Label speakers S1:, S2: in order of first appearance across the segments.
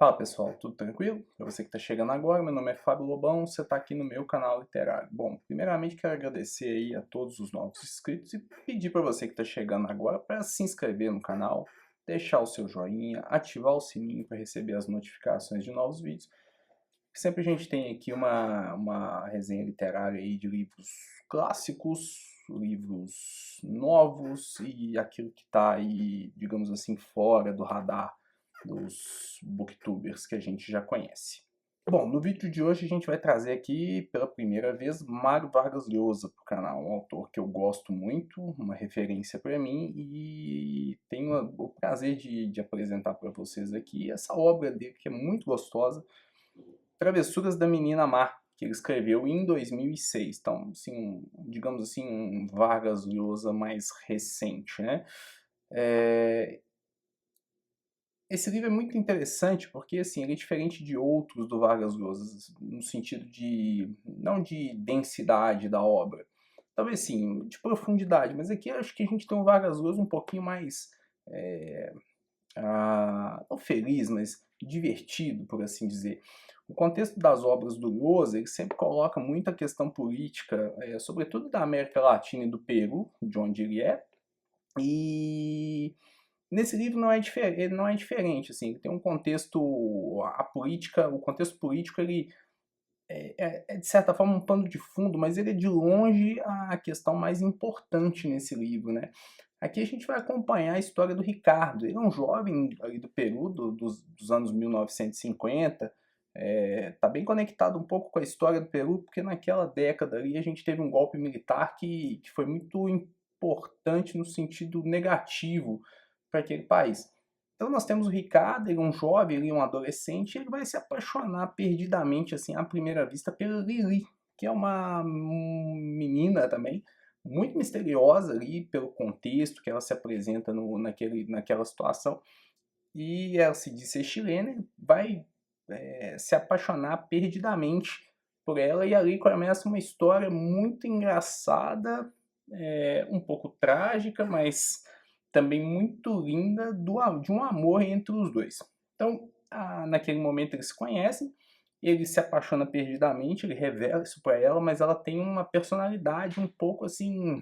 S1: Fala pessoal, tudo tranquilo? Para você que está chegando agora, meu nome é Fábio Lobão, você está aqui no meu canal literário. Bom, primeiramente quero agradecer aí a todos os novos inscritos e pedir para você que está chegando agora para se inscrever no canal, deixar o seu joinha, ativar o sininho para receber as notificações de novos vídeos. Sempre a gente tem aqui uma resenha literária aí de livros clássicos, livros novos e aquilo que está aí, digamos assim, fora do radar dos booktubers que a gente já conhece. Bom, no vídeo de hoje a gente vai trazer aqui pela primeira vez Mário Vargas Llosa para o canal, um autor que eu gosto muito, uma referência para mim e tenho o prazer de apresentar para vocês aqui essa obra dele que é muito gostosa, Travessuras da Menina Má, que ele escreveu em 2006. Então, assim, digamos assim, um Vargas Llosa mais recente, né? Esse livro é muito interessante porque, assim, ele é diferente de outros do Vargas Llosa, no sentido de, não de densidade da obra, talvez sim, de profundidade, mas aqui eu acho que a gente tem um Vargas Llosa um pouquinho mais, não feliz, mas divertido, por assim dizer. O contexto das obras do Llosa, ele sempre coloca muita questão política, sobretudo da América Latina e do Peru, de onde ele é, e nesse livro ele não é diferente, assim, ele tem um contexto, a política, o contexto político ele é de certa forma um pano de fundo, mas ele é de longe a questão mais importante nesse livro, né? Aqui a gente vai acompanhar a história do Ricardo. Ele é um jovem ali do Peru, dos anos 1950. Tá bem conectado um pouco com a história do Peru, porque naquela década ali a gente teve um golpe militar que foi muito importante no sentido negativo para aquele país. Então nós temos o Ricardo, ele é um jovem, ele é um adolescente, e ele vai se apaixonar perdidamente, assim, à primeira vista, pela Lili, que é uma menina também, muito misteriosa ali pelo contexto que ela se apresenta naquela situação. E ela se diz ser chilena e vai se apaixonar perdidamente por ela. E ali começa uma história muito engraçada, um pouco trágica, mas também muito linda de um amor entre os dois. Então, naquele momento eles se conhecem, ele se apaixona perdidamente, ele revela isso para ela, mas ela tem uma personalidade um pouco assim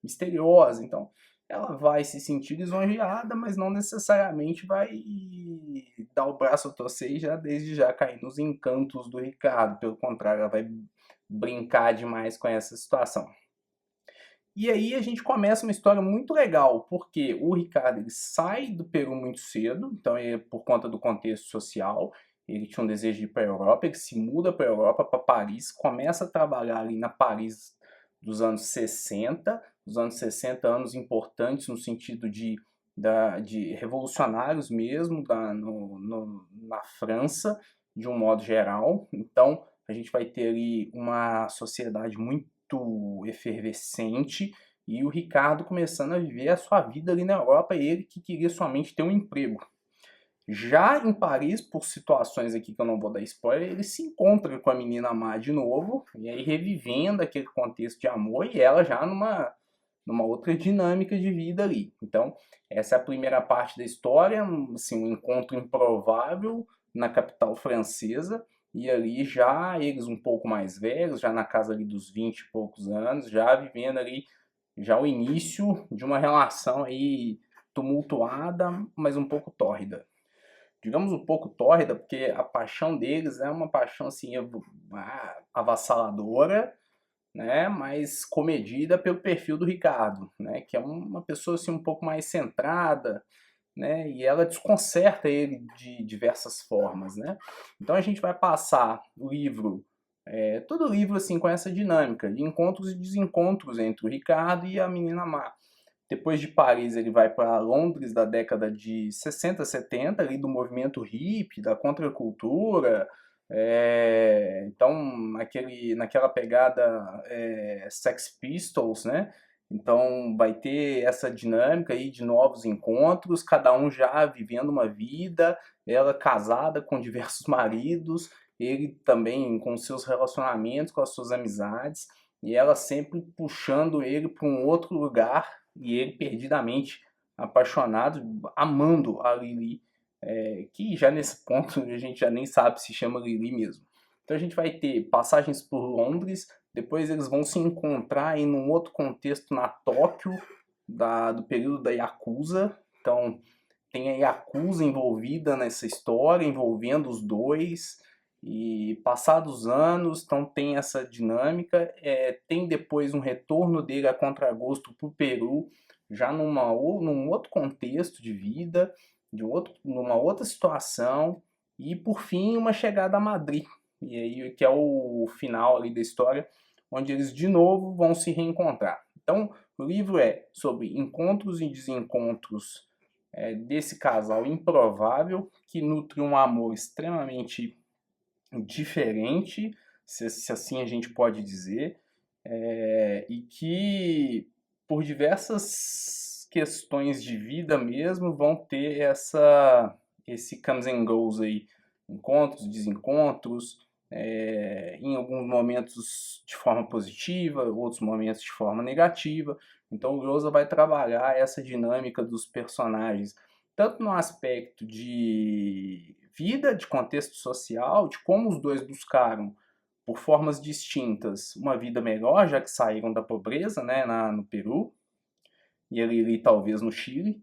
S1: misteriosa. Então, ela vai se sentir lisonjeada, mas não necessariamente vai dar o braço a torcer e já desde já cair nos encantos do Ricardo. Pelo contrário, ela vai brincar demais com essa situação. E aí a gente começa uma história muito legal, porque o Ricardo ele sai do Peru muito cedo, então por conta do contexto social, ele tinha um desejo de ir para a Europa, ele se muda para a Europa, para Paris, começa a trabalhar ali na Paris dos anos 60, os anos 60 anos importantes no sentido de revolucionários mesmo na França, de um modo geral. Então a gente vai ter ali uma sociedade muito efervescente e o Ricardo começando a viver a sua vida ali na Europa, ele que queria somente ter um emprego. Já em Paris, por situações aqui que eu não vou dar spoiler, ele se encontra com a menina Má de novo, e aí revivendo aquele contexto de amor, e ela já numa outra dinâmica de vida ali. Então, essa é a primeira parte da história, assim, um encontro improvável na capital francesa, e ali já eles um pouco mais velhos, já na casa ali dos 20 e poucos anos, já vivendo ali já o início de uma relação aí tumultuada, mas um pouco tórrida. Digamos um pouco tórrida, porque a paixão deles é uma paixão assim avassaladora, né, mas comedida pelo perfil do Ricardo, né, que é uma pessoa assim um pouco mais centrada, né, e ela desconcerta ele de diversas formas, né. Então a gente vai passar o livro, todo o livro assim com essa dinâmica de encontros e desencontros entre o Ricardo e a menina Má. Depois de Paris, ele vai para Londres da década de 60, 70, ali do movimento hippie, da contracultura. Então, naquela pegada Sex Pistols, né? Então, vai ter essa dinâmica aí de novos encontros, cada um já vivendo uma vida, ela casada com diversos maridos, ele também com seus relacionamentos, com as suas amizades, e ela sempre puxando ele para um outro lugar e ele perdidamente apaixonado, amando a Lili que já nesse ponto a gente já nem sabe se chama Lili mesmo. Então a gente vai ter passagens por Londres, depois eles vão se encontrar em um outro contexto na Tóquio, do período da Yakuza. Então tem a Yakuza envolvida nessa história, envolvendo os dois, e passados anos, então tem essa dinâmica. Tem depois um retorno dele a contragosto para o Peru, já num outro contexto de vida, numa outra situação, e por fim uma chegada a Madrid, e aí que é o final ali da história, onde eles de novo vão se reencontrar. Então o livro é sobre encontros e desencontros desse casal improvável que nutre um amor extremamente diferente, se assim a gente pode dizer, e que por diversas questões de vida mesmo vão ter esse comes and goes aí, encontros, desencontros, em alguns momentos de forma positiva, outros momentos de forma negativa. Então o Rosa vai trabalhar essa dinâmica dos personagens, tanto no aspecto de vida, de contexto social, de como os dois buscaram, por formas distintas, uma vida melhor, já que saíram da pobreza, né, no Peru, e ali talvez no Chile,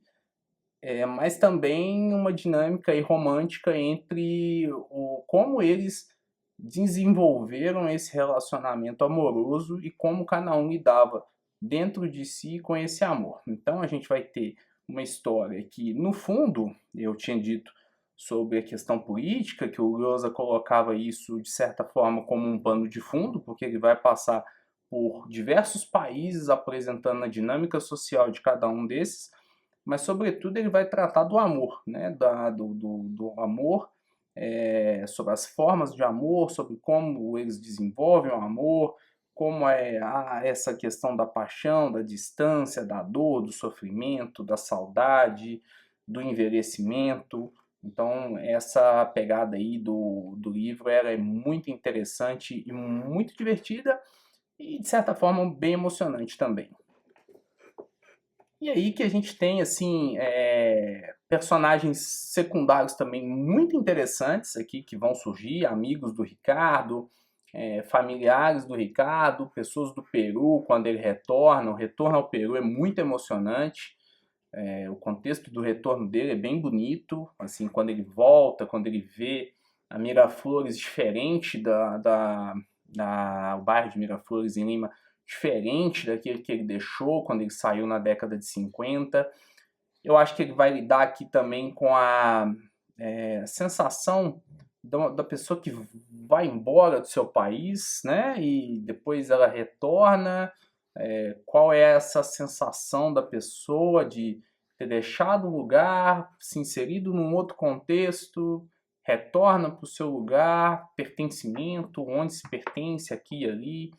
S1: mas também uma dinâmica aí romântica entre como eles desenvolveram esse relacionamento amoroso e como cada um lidava dentro de si com esse amor. Então a gente vai ter uma história que, no fundo, eu tinha dito sobre a questão política, que o Rosa colocava isso de certa forma como um pano de fundo, porque ele vai passar por diversos países apresentando a dinâmica social de cada um desses, mas sobretudo ele vai tratar do amor, né? Do amor, sobre as formas de amor, sobre como eles desenvolvem o amor, como essa questão da paixão, da distância, da dor, do sofrimento, da saudade, do envelhecimento. Então essa pegada aí do livro era é muito interessante e muito divertida e de certa forma bem emocionante também. E aí que a gente tem, assim, personagens secundários também muito interessantes aqui que vão surgir, amigos do Ricardo, familiares do Ricardo, pessoas do Peru, quando ele retorna. O retorno ao Peru é muito emocionante, o contexto do retorno dele é bem bonito, assim, quando ele volta, quando ele vê a Miraflores diferente o bairro de Miraflores em Lima, diferente daquele que ele deixou quando ele saiu na década de 50. Eu acho que ele vai lidar aqui também com a sensação da pessoa que vai embora do seu país, né? E depois ela retorna. Qual é essa sensação da pessoa de ter deixado o lugar, se inserido num outro contexto, retorna para o seu lugar, pertencimento, onde se pertence aqui e ali.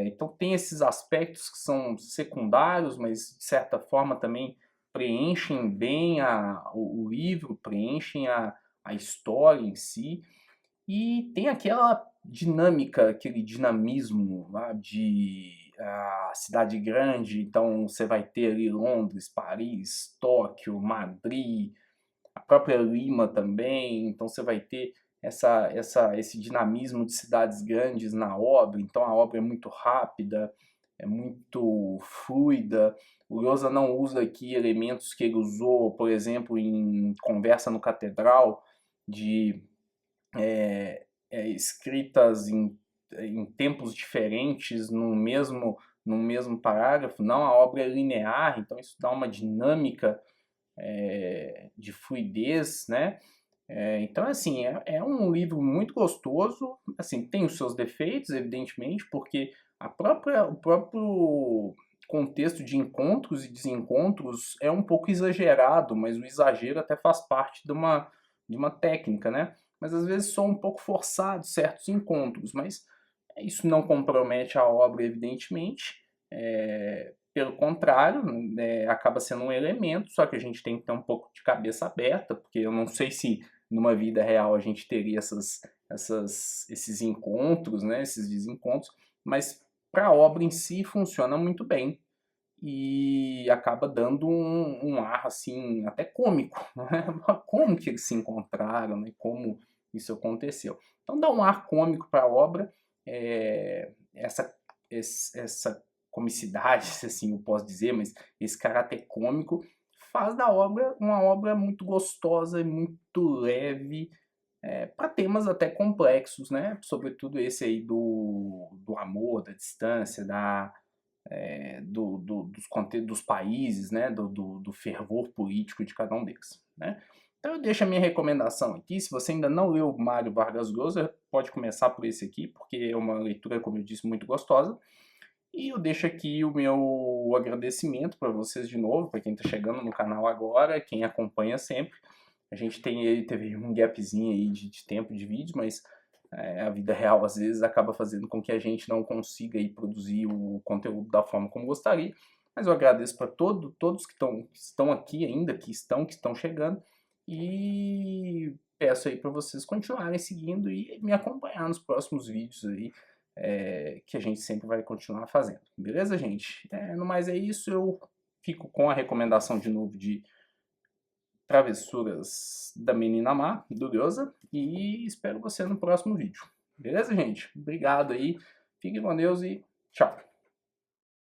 S1: Então tem esses aspectos que são secundários, mas de certa forma também preenchem bem o livro, preenchem a história em si. E tem aquela dinâmica, aquele dinamismo lá de cidade grande. Então você vai ter ali Londres, Paris, Tóquio, Madrid, a própria Lima também. Então você vai ter esse dinamismo de cidades grandes na obra. Então a obra é muito rápida, é muito fluida. O Rosa não usa aqui elementos que ele usou, por exemplo, em Conversa no Catedral, de escritas em tempos diferentes no mesmo parágrafo. Não, a obra é linear, então isso dá uma dinâmica de fluidez, né? Então, assim, é um livro muito gostoso. Assim, tem os seus defeitos, evidentemente, porque o próprio contexto de encontros e desencontros é um pouco exagerado, mas o exagero até faz parte de uma técnica, né? Mas às vezes são um pouco forçados certos encontros, mas isso não compromete a obra, evidentemente. Pelo contrário, acaba sendo um elemento, só que a gente tem que ter um pouco de cabeça aberta, porque eu não sei se numa vida real a gente teria esses encontros, né, esses desencontros, mas para a obra em si funciona muito bem. e acaba dando um ar, assim, até cômico, né? Como que eles se encontraram, né? Como isso aconteceu. Então dá um ar cômico para a obra, essa comicidade, se assim eu posso dizer, mas esse caráter cômico faz da obra uma obra muito gostosa e muito leve, para temas até complexos, né? Sobretudo esse aí do amor, da distância, dos países, né? Do fervor político de cada um deles, né? Então eu deixo a minha recomendação aqui. Se você ainda não leu Mário Vargas Llosa, pode começar por esse aqui, porque é uma leitura, como eu disse, muito gostosa. E eu deixo aqui o meu agradecimento para vocês de novo, para quem está chegando no canal agora, quem acompanha sempre. A gente teve um gapzinho aí de tempo de vídeo, mas a vida real às vezes acaba fazendo com que a gente não consiga aí produzir o conteúdo da forma como gostaria. Mas eu agradeço para todos que estão aqui ainda, que estão chegando, e peço aí para vocês continuarem seguindo e me acompanhar nos próximos vídeos aí, que a gente sempre vai continuar fazendo. Beleza, gente? No mais é isso, eu fico com a recomendação de novo de Travessuras da Menina Má, do Gyoza, e espero você no próximo vídeo. Beleza, gente? Obrigado aí, fiquem com Deus e tchau!